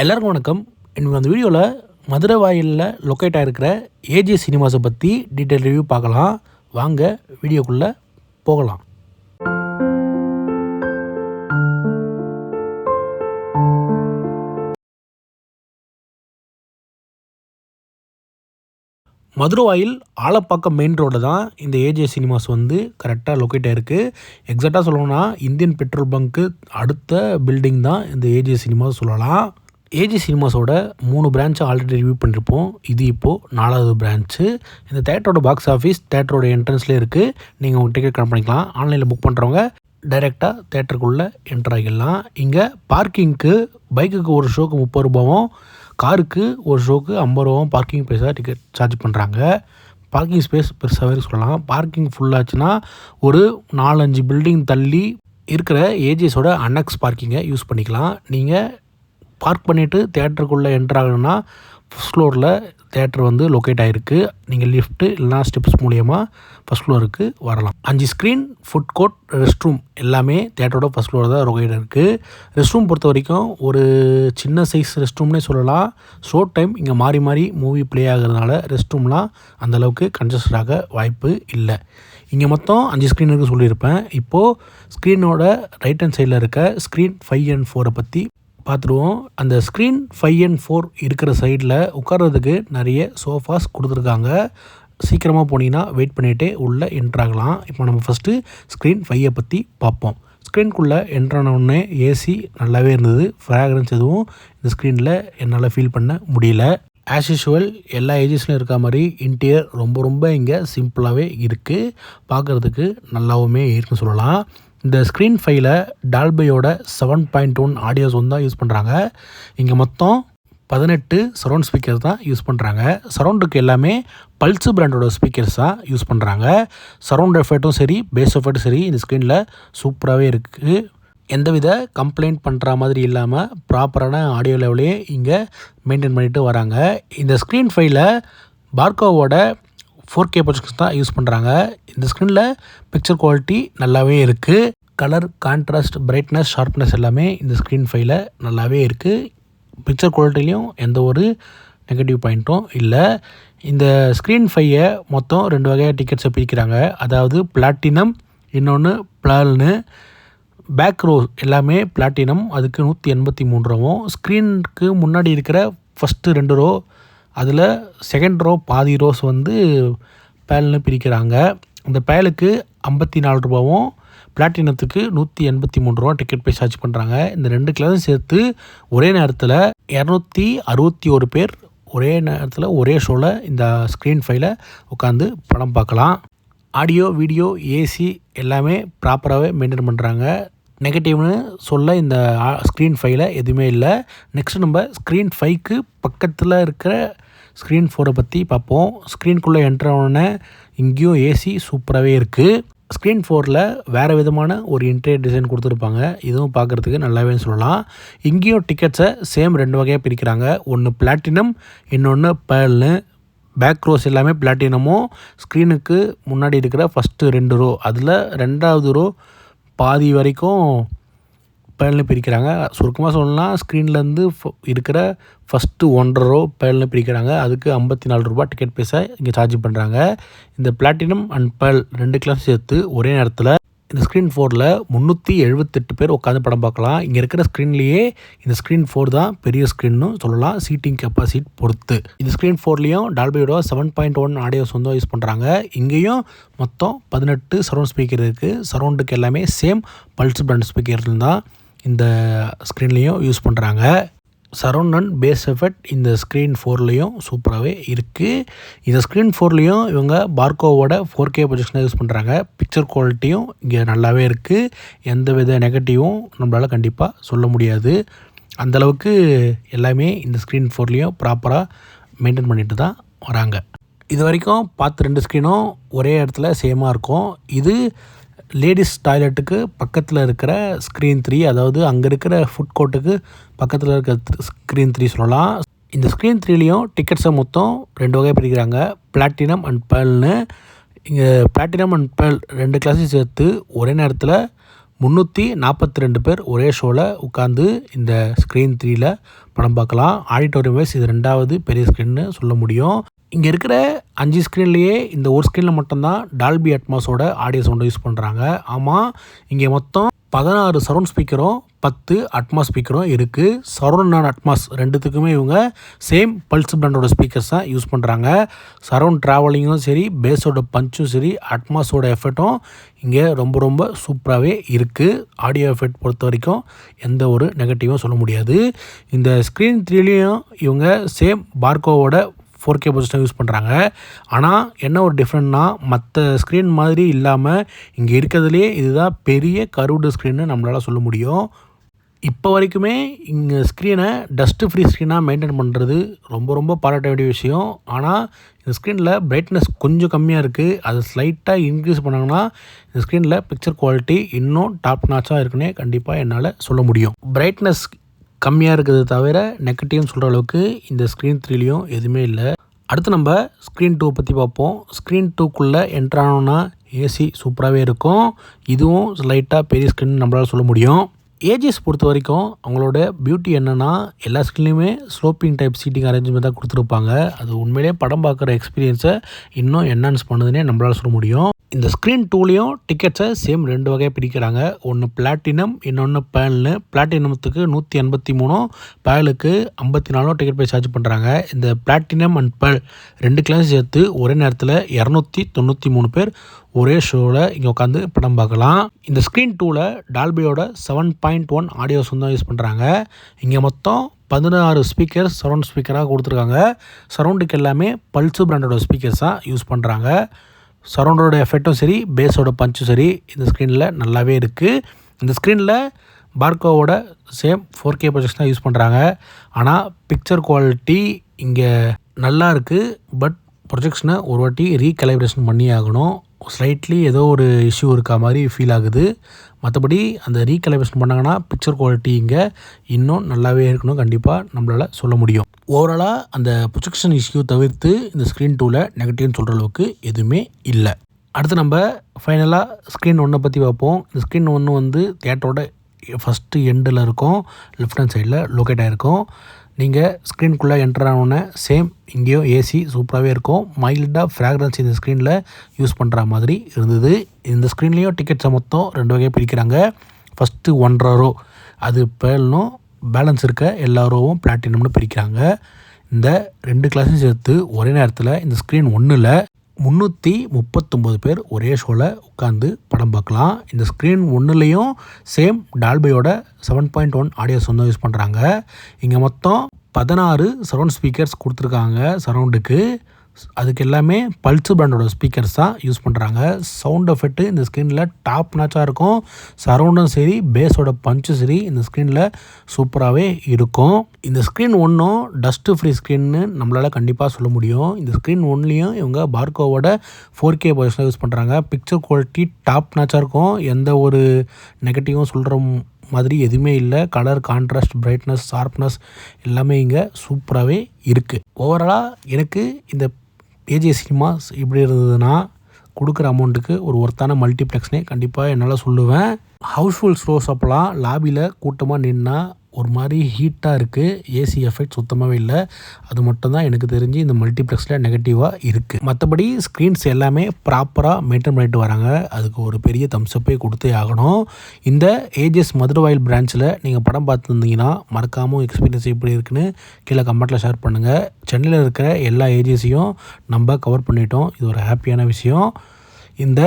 எல்லாருக்கும் வணக்கம். இன்னைக்கு அந்த வீடியோவில் மதுரை வாயிலில் லொக்கேட் ஆகிருக்கிற ஏஜே சினிமாஸை பற்றி டீட்டெயில் ரிவ்யூ பார்க்கலாம். வாங்க வீடியோக்குள்ளே போகலாம். மதுரை வாயில் ஆலப்பாக்கம் மெயின் ரோடு தான் இந்த ஏஜே சினிமாஸ் கரெக்டாக லொக்கேட் ஆகிருக்கு. எக்ஸாக்டாக சொல்லணும்னா இந்தியன் பெட்ரோல் பங்க்கு அடுத்த பில்டிங் தான் இந்த ஏஜே சினிமாஸ் சொல்லலாம். ஏஜே சினிமாஸோட 3 பிரான்ச்சை ஆல்ரெடி ரிவ்யூ பண்ணியிருப்போம். இது இப்போது 4வது பிரான்ச்சு. இந்த தேட்டரோட பாக்ஸ் ஆஃபீஸ் தேட்டரோட என்ட்ரன்ஸ்லேயே இருக்குது. நீங்கள் உங்கள் டிக்கெட் கன்ஃபார்ம் பண்ணிக்கலாம். ஆன்லைனில் புக் பண்ணுறவங்க டைரெக்டாக தேட்டருக்குள்ளே என்ட்ரு ஆகிடலாம். இங்கே பார்க்கிங்க்கு பைக்குக்கு ஒரு ஷோக்கு 30 ரூபாவும், காருக்கு ஒரு ஷோக்கு 50 ரூபாவும் பார்க்கிங் ப்ரைஸாக டிக்கெட் சார்ஜ் பண்ணுறாங்க. பார்க்கிங் ஸ்பேஸ் பெருசாகவே சொல்லலாம். பார்க்கிங் ஃபுல்லாச்சுன்னா ஒரு 4-5 பில்டிங் தள்ளி இருக்கிற ஏஜேஸோட அன்னெக்ஸ் பார்க்கிங்கை யூஸ் பண்ணிக்கலாம். நீங்கள் பார்க் பண்ணிவிட்டு தேட்டருக்குள்ளே என்ட்ரு ஆகணும்னா ஃபஸ்ட் ஃப்ளோரில் தேட்டர் லொக்கேட் ஆகிருக்கு. நீங்கள் லிஃப்ட்டு இல்லைனா ஸ்டெப்ஸ் மூலிமா ஃபஸ்ட் ஃப்ளோருக்கு வரலாம். 5 screen, food court, rest room எல்லாமே தேட்டரோட ஃபஸ்ட் ஃப்ளோர் தான் லொக்கேட் இருக்குது. ரெஸ்ட் ரூம் பொறுத்த வரைக்கும் ஒரு சின்ன சைஸ் ரெஸ்ட் ரூம்னே சொல்லலாம். ஷோ டைம் இங்கே மாறி மாறி மூவி ப்ளே ஆகிறதுனால ரெஸ்ட் ரூம்லாம் அந்தளவுக்கு கன்ஜஸ்ட் ஆக வாய்ப்பு இல்லை. இங்கே மொத்தம் 5 ஸ்க்ரீன் இருக்குது சொல்லியிருப்பேன். இப்போது ஸ்க்ரீனோட ரைட் ஹேண்ட் சைடில் இருக்க ஸ்க்ரீன் 5 and 4 பற்றி பார்த்துருவோம். அந்த ஸ்க்ரீன் 5 and 4 இருக்கிற சைடில் உட்கார்றதுக்கு நிறைய சோஃபாஸ் கொடுத்துருக்காங்க. சீக்கிரமாக போனீங்கன்னா வெயிட் பண்ணிகிட்டே உள்ளே என்ட்ராகலாம். இப்போ நம்ம ஃபஸ்ட்டு ஸ்க்ரீன் 5 பற்றி பார்ப்போம். ஸ்க்ரீனுக்குள்ளே என்ட்ரானவுடனே ஏசி நல்லாவே இருந்தது. ஃப்ராக்ரன்ஸ் எதுவும் இந்த ஸ்க்ரீனில் என்னால் ஃபீல் பண்ண முடியல. ஆஸ் யூஷுவல் எல்லா ஏஜஸ்லையும் இருக்க மாதிரி இன்டீரியர் ரொம்ப இங்கே சிம்பிளாகவே இருக்குது. பார்க்குறதுக்கு நல்லாவுமே இருக்குன்னு சொல்லலாம். இந்த ஸ்க்ரீன் 5ல் டால்பையோட 7.1 ஆடியோ சவுண்ட் தான் யூஸ் பண்ணுறாங்க. இங்கே மொத்தம் 18 சரௌண்ட் ஸ்பீக்கர்ஸ் தான் யூஸ் பண்ணுறாங்க. சரௌண்டுக்கு எல்லாமே பல்ஸ் பிராண்டோட ஸ்பீக்கர்ஸ் தான் யூஸ் பண்ணுறாங்க. சரௌண்ட் எஃபெக்ட்டும் சரி, பேஸ் எஃபெக்ட்டும் சரி இந்த ஸ்க்ரீனில் சூப்பராகவே இருக்குது. எந்தவித கம்ப்ளைண்ட் பண்ணுற மாதிரி இல்லாமல் ப்ராப்பரான ஆடியோ லெவலையே இங்கே மெயின்டைன் பண்ணிட்டு வராங்க. இந்த ஸ்க்ரீன் 5ல் பார்கோவோட 4K ப்ரொஜெக்ஷன் தான் யூஸ் பண்ணுறாங்க. இந்த ஸ்க்ரீனில் பிக்சர் குவாலிட்டி நல்லாவே இருக்குது. கலர், கான்ட்ராஸ்ட், பிரைட்னஸ், ஷார்ப்னஸ் எல்லாமே இந்த ஸ்க்ரீன் 5ல் நல்லாவே இருக்குது. பிக்சர் குவாலிட்டிலையும் எந்த ஒரு நெகட்டிவ் பாயிண்ட்டும் இல்லை. இந்த ஸ்க்ரீன் 5 மொத்தம் 2 வகையாக டிக்கெட்ஸை பிரிக்கிறாங்க. அதாவது பிளாட்டினம், இன்னொன்று பிளால்னு. பேக் ரோ எல்லாமே பிளாட்டினம், அதுக்கு 183 ரூபாவும். ஸ்க்ரீனுக்கு முன்னாடி இருக்கிற ஃபஸ்ட்டு 2 ரோ, அதில் செகண்ட் ரோ பாதி ரோஸ் பேல்னு பிரிக்கிறாங்க. அந்த பேலுக்கு 54 ரூபாவும், பிளாட்டினத்துக்கு 183 ரூபா டிக்கெட் போய் சார்ஜ் பண்ணுறாங்க. இந்த 2 கிளாஸும் சேர்த்து ஒரே நேரத்தில் 261 பேர் ஒரே நேரத்தில் ஒரே ஷோவில் இந்த ஸ்க்ரீன் 5ல் உட்காந்து படம் பார்க்கலாம். ஆடியோ, வீடியோ, ஏசி எல்லாமே ப்ராப்பராகவே மெயின்டைன் பண்ணுறாங்க. நெகட்டிவ்னு சொல்ல இந்த ஸ்க்ரீன் 5ல் எதுவுமே இல்லை. நெக்ஸ்ட் நம்ம ஸ்க்ரீன் 5க்கு பக்கத்தில் இருக்கிற ஸ்க்ரீன் 4 பற்றி பார்ப்போம். ஸ்க்ரீனுக்குள்ளே என்ட்ரு ஆனோடனே இங்கேயும் ஏசி சூப்பராகவே இருக்குது. ஸ்க்ரீன் 4ல் வேறு விதமான ஒரு இன்டீரியர் டிசைன் கொடுத்துருப்பாங்க. இதுவும் பார்க்குறதுக்கு நல்லாவே சொல்லலாம். இங்கேயும் டிக்கெட்ஸை சேம் 2 வகையாக பிரிக்கிறாங்க. ஒன்று பிளாட்டினம், இன்னொன்று பேல்னு. பேக் ரோஸ் எல்லாமே பிளாட்டினமும், ஸ்க்ரீனுக்கு முன்னாடி இருக்கிற ஃபஸ்ட்டு 2 ரோ, அதில் 2வது ரோ பாதி வரைக்கும் பேல்னு பிரிக்கிறாங்க. சுருக்கமாக சொல்லலாம், ஸ்க்ரீன்லேருந்து இருக்கிற ஃபஸ்ட்டு 1.5 ரோ பேல்னு பிரிக்கிறாங்க. அதுக்கு 54 ரூபா டிக்கெட் பைசா இங்கே சார்ஜ் பண்ணுறாங்க. இந்த பிளாட்டினம் அண்ட் பேல் 2 கிளாஸ் சேர்த்து ஒரே நேரத்தில் இந்த ஸ்க்ரீன் 4ல் 378 பேர் உட்காந்து படம் பார்க்கலாம். இங்கே இருக்கிற ஸ்க்ரீன்லேயே இந்த ஸ்க்ரீன் 4 தான் பெரிய ஸ்க்ரீன்னு சொல்லலாம், சீட்டிங் கெப்பாசிட்டி பொறுத்து. இந்த ஸ்க்ரீன் 4லேயும் டால்பையோட 7.1 ஆடியோ சவுண்ட் யூஸ் பண்ணுறாங்க. இங்கேயும் மொத்தம் 18 சரௌண்ட் ஸ்பீக்கர் இருக்குது. சரௌண்டுக்கு எல்லாமே சேம் பல்ஸ் பிராண்ட் ஸ்பீக்கர் தான் இந்த ஸ்க்ரீன்லேயும் யூஸ் பண்ணுறாங்க. சரௌண்ட் அண்ட் பேஸ் எஃபெக்ட் இந்த ஸ்க்ரீன் 4லேயும் சூப்பராகவே இருக்குது. இந்த ஸ்க்ரீன் 4லேயும் இவங்க பார்கோவோட 4K ப்ரொஜெக்ஷனை யூஸ் பண்ணுறாங்க. பிக்சர் குவாலிட்டியும் இங்கே நல்லாவே இருக்குது. எந்த வித நெகட்டிவும் நம்மளால் கண்டிப்பாக சொல்ல முடியாது. அந்தளவுக்கு எல்லாமே இந்த ஸ்க்ரீன் 4லேயும் ப்ராப்பராக மெயின்டைன் பண்ணிட்டு தான் வராங்க. இது வரைக்கும் பார்த்து 2 ஸ்க்ரீனும் ஒரே இடத்துல சேமாக இருக்கும். இது லேடிஸ் டாய்லெட்டுக்கு பக்கத்தில் இருக்கிற ஸ்க்ரீன் 3, அதாவது அங்கே இருக்கிற ஃபுட் கோர்ட்டுக்கு பக்கத்தில் இருக்கிற ஸ்க்ரீன் 3 சொல்லலாம். இந்த ஸ்க்ரீன் 3லேயும் டிக்கெட்ஸை மொத்தம் 2 வகை பிரிக்கிறாங்க, பிளாட்டினம் அண்ட் பேல்னு. இங்கே பிளாட்டினம் அண்ட் பேல் 2 கிளாஸையும் சேர்த்து ஒரே நேரத்தில் 342 பேர் ஒரே ஷோவில் உட்காந்து இந்த ஸ்க்ரீன் 3ல படம் பார்க்கலாம். ஆடிட்டோரியம் வைஸ் இது 2வது பெரிய ஸ்க்ரீன்னு சொல்ல முடியும். இங்கே இருக்கிற 5 ஸ்க்ரீன்லேயே இந்த ஒரு ஸ்க்ரீனில் மட்டும்தான் டால்பி அட்மாஸோட ஆடியோ சவுண்டை யூஸ் பண்ணுறாங்க. ஆமாம், இங்கே மொத்தம் 16 சரௌண்ட் ஸ்பீக்கரும் 10 அட்மாஸ் ஸ்பீக்கரும் இருக்குது. சரௌண்ட் அண்ட் அட்மாஸ் ரெண்டுத்துக்குமே இவங்க சேம் பல்ஸ் பிராண்டோட ஸ்பீக்கர்ஸ் தான் யூஸ் பண்ணுறாங்க. சரௌண்ட் ட்ராவலிங்கும் சரி, பேஸோட பஞ்சும் சரி, அட்மாஸோட எஃபெக்டும் இங்கே ரொம்ப ரொம்ப சூப்பராகவே இருக்குது. ஆடியோ எஃபெக்ட் பொறுத்த வரைக்கும் எந்த ஒரு நெகட்டிவும் சொல்ல முடியாது. இந்த ஸ்க்ரீன் 3லேயும் இவங்க சேம் பார்கோவோட 4K ப்ரொஜெக்டர் யூஸ் பண்ணுறாங்க. ஆனால் என்ன ஒரு டிஃப்ரெண்ட்னா, மற்ற ஸ்க்ரீன் மாதிரி இல்லாமல் இங்கே இருக்கிறதுலே இதுதான் பெரிய கர்வ்டு ஸ்க்ரீன்னு நம்மளால் சொல்ல முடியும். இப்போ வரைக்குமே இங்கே ஸ்க்ரீனை டஸ்ட்டு ஃப்ரீ ஸ்க்ரீனாக மெயின்டைன் பண்ணுறது ரொம்ப ரொம்ப பாராட்ட வேண்டிய விஷயம். ஆனால் இந்த ஸ்க்ரீனில் பிரைட்னஸ் கொஞ்சம் கம்மியாக இருக்குது. அதை ஸ்லைட்டாக இன்க்ரீஸ் பண்ணாங்கன்னா இந்த ஸ்க்ரீனில் பிக்சர் குவாலிட்டி இன்னும் டாப் நாச்சாக இருக்குன்னே கண்டிப்பாக என்னால் சொல்ல முடியும். பிரைட்னஸ் கம்மியாக இருக்கிறது தவிர நெகட்டிவ்னு சொல்கிற அளவுக்கு இந்த ஸ்க்ரீன் 3லேயும் எதுவுமே இல்லை. அடுத்து நம்ம ஸ்க்ரீன் 2 பற்றி பார்ப்போம். ஸ்க்ரீன் 2க்குள்ளே என்ட்ரானோன்னா ஏசி சூப்பராகவே இருக்கும். இதுவும் லைட்டாக பெரிய ஸ்க்ரீன் நம்மளால் சொல்ல முடியும். ஏஜிஎஸ் பொறுத்த வரைக்கும் அவங்களோட பியூட்டி என்னென்னா, எல்லா ஸ்க்ரீன்லேயுமே ஸ்லோப்பிங் டைப் சீட்டிங் அரேஞ்ச்மெண்ட் தான் கொடுத்துருப்பாங்க. அது உண்மையிலே படம் பார்க்குற எக்ஸ்பீரியன்ஸை இன்னும் என்ஹான்ஸ் பண்ணுதுன்னே நம்மளால் சொல்ல முடியும். இந்த ஸ்க்ரீன் 2லேயும் டிக்கெட்ஸை சேம் 2 வகையாக பிரிக்கிறாங்க. ஒன்று பிளாட்டினம், இன்னொன்று பேல்னு. பிளாட்டினத்துக்கு 183, பேலுக்கு 54 டிக்கெட் போய் சார்ஜ் பண்ணுறாங்க. இந்த பிளாட்டினம் அண்ட் பேல் 2 கிளாஸ் சேர்த்து ஒரே நேரத்தில் 293 பேர் ஒரே ஷோவில் இங்கே உட்காந்து படம் பார்க்கலாம். இந்த ஸ்க்ரீன் 2ல் டால்பியோட 7.1 ஆடியோஸ் தான் யூஸ் பண்ணுறாங்க. இங்கே மொத்தம் 16 ஸ்பீக்கர்ஸ் சரௌண்ட் ஸ்பீக்கராக கொடுத்துருக்காங்க. சரௌண்டுக்கு எல்லாமே பல்ஸ் பிராண்டோட ஸ்பீக்கர்ஸ் தான் யூஸ் பண்ணுறாங்க. சரௌண்டோட எஃபெக்டும் சரி, பேஸோட பஞ்சும் சரி இந்த ஸ்க்ரீனில் நல்லாவே இருக்குது. இந்த ஸ்க்ரீனில் பார்கோவோட சேம் 4K ப்ரொஜெக்ஷன் தான் யூஸ் பண்ணுறாங்க. ஆனால் பிக்சர் குவாலிட்டி இங்கே நல்லா இருக்குது. பட் ப்ரொஜெக்ஷனை ஒரு வாட்டி ரீகலைப்ரேஷன் பண்ணி ஆகணும். ஸ்லைட்லி ஏதோ ஒரு இஷ்யூ இருக்கா மாதிரி ஃபீல் ஆகுது. மற்றபடி அந்த ரீகலைப்ரேஷன் பண்ணாங்கன்னா பிக்சர் குவாலிட்டி இங்கே இன்னும் நல்லாவே இருக்கணும் கண்டிப்பாக நம்மளால் சொல்ல முடியும். ஓவராலாக அந்த ப்ரொஜெக்ஷன் இஷ்யூ தவிர்த்து இந்த ஸ்க்ரீன் 2ல் நெகட்டிவ்னு சொல்கிற அளவுக்கு எதுவுமே இல்லை. அடுத்து நம்ம ஃபைனலாக ஸ்க்ரீன் 1 பற்றி பார்ப்போம். இந்த ஸ்க்ரீன் 1 வந்து தியேட்டரோட ஃபஸ்ட்டு எண்டில் இருக்கும், லெஃப்ட் ஹேண்ட் சைடில் லொக்கேட் ஆகிருக்கும். நீங்கள் ஸ்க்ரீனுக்குள்ளே என்டர் ஆனோடனே சேம் இங்கேயும் ஏசி சூப்பராகவே இருக்கும். மைல்டாக ஃப்ராக்ரன்ஸ் இந்த ஸ்க்ரீனில் யூஸ் பண்ணுற மாதிரி இருந்தது. இந்த ஸ்க்ரீன்லேயும் டிக்கெட்ஸை மொத்தம் 2 வகையாக பிரிக்கிறாங்க. ஃபஸ்ட்டு 1.5 ரோ அது பேல்னும், பேலன்ஸ் இருக்க எல்லா ரோவும் பிளாட்டினம்னு பிரிக்கிறாங்க. இந்த 2 கிளாஸையும் சேர்த்து ஒரே நேரத்தில் இந்த ஸ்க்ரீன் 1ல் 339 பேர் ஒரே ஷோவில் உட்காந்து படம் பார்க்கலாம். இந்த ஸ்க்ரீன் 1லேயும் சேம் டால்பியோட 7.1 ஆடியோஸ் வந்து யூஸ் பண்ணுறாங்க. இங்கே மொத்தம் 16 சரௌண்ட் ஸ்பீக்கர்ஸ் கொடுத்துருக்காங்க சரௌண்டுக்கு. அதுக்கு எல்லாமே பல்ஸ் பிராண்டோட ஸ்பீக்கர்ஸ் தான் யூஸ் பண்ணுறாங்க. சவுண்ட் எஃபெக்ட்டு இந்த ஸ்க்ரீனில் டாப் நாச்சாக இருக்கும். சரௌண்டும் சரி, பேஸோட பஞ்சும் சரி இந்த ஸ்க்ரீனில் சூப்பராகவே இருக்கும். இந்த ஸ்க்ரீன் 1ம் டஸ்ட்டு ஃப்ரீ ஸ்க்ரீன்னு நம்மளால் கண்டிப்பாக சொல்ல முடியும். இந்த ஸ்க்ரீன் 1லேயும் இவங்க பார்கோவோட 4K ப்ரொஜெக்டர் யூஸ் பண்ணுறாங்க. பிக்சர் குவாலிட்டி டாப் நாச்சாக இருக்கும். எந்த ஒரு நெகட்டிவும் சொல்கிற மாதிரி எதுவுமே இல்லை. கலர், கான்ட்ராஸ்ட், பிரைட்னஸ், ஷார்ப்னஸ் எல்லாமே இங்கே சூப்பராகவே இருக்குது. ஓவராலாக எனக்கு இந்த ஏஜிஎஸ் சினிமாஸ் இப்படி இருந்ததுன்னா கொடுக்குற அமௌண்ட்டுக்கு ஒரு ஒர்த்தான மல்டிப்ளெக்ஸ்னே கண்டிப்பாக என்னால் சொல்லுவேன். ஹவுஸ்ஃபுல் ஷோஸ் அப்போலாம் லாபியில் கூட்டமாக நின்னா ஒரு மாதிரி ஹீட்டாக இருக்குது. ஏசி எஃபெக்ட் சுத்தமாகவே இல்லை. அது மட்டும்தான் எனக்கு தெரிஞ்சு இந்த மல்டிப்ளெக்ஸில் நெகட்டிவாக இருக்குது. மற்றபடி ஸ்க்ரீன்ஸ் எல்லாமே ப்ராப்பராக மெயின்டைன் பண்ணிட்டு வராங்க. அதுக்கு ஒரு பெரிய தம்ஸ்அப்பே கொடுத்தே ஆகணும். இந்த ஏஜிஎஸ் மதுரவாயில் பிரான்ச்சில் நீங்கள் படம் பார்த்துருந்தீங்கன்னா மறக்காமல் எக்ஸ்பீரியன்ஸ் எப்படி இருக்குன்னு கீழே கமெண்ட்டில் ஷேர் பண்ணுங்கள். சென்னையில் இருக்கிற எல்லா ஏஜிஎஸையும் நம்ம கவர் பண்ணிட்டோம். இது ஒரு ஹாப்பியான விஷயம். இந்த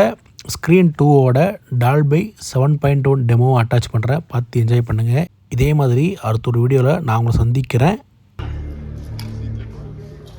ஸ்க்ரீன் 2வோட டால்பை 7.1 டெமோ அட்டாச் பண்ணுறேன். பார்த்து என்ஜாய் பண்ணுங்கள். இதே மாதிரி அடுத்த ஒரு வீடியோவில் நான் உங்களை சந்திக்கிறேன்.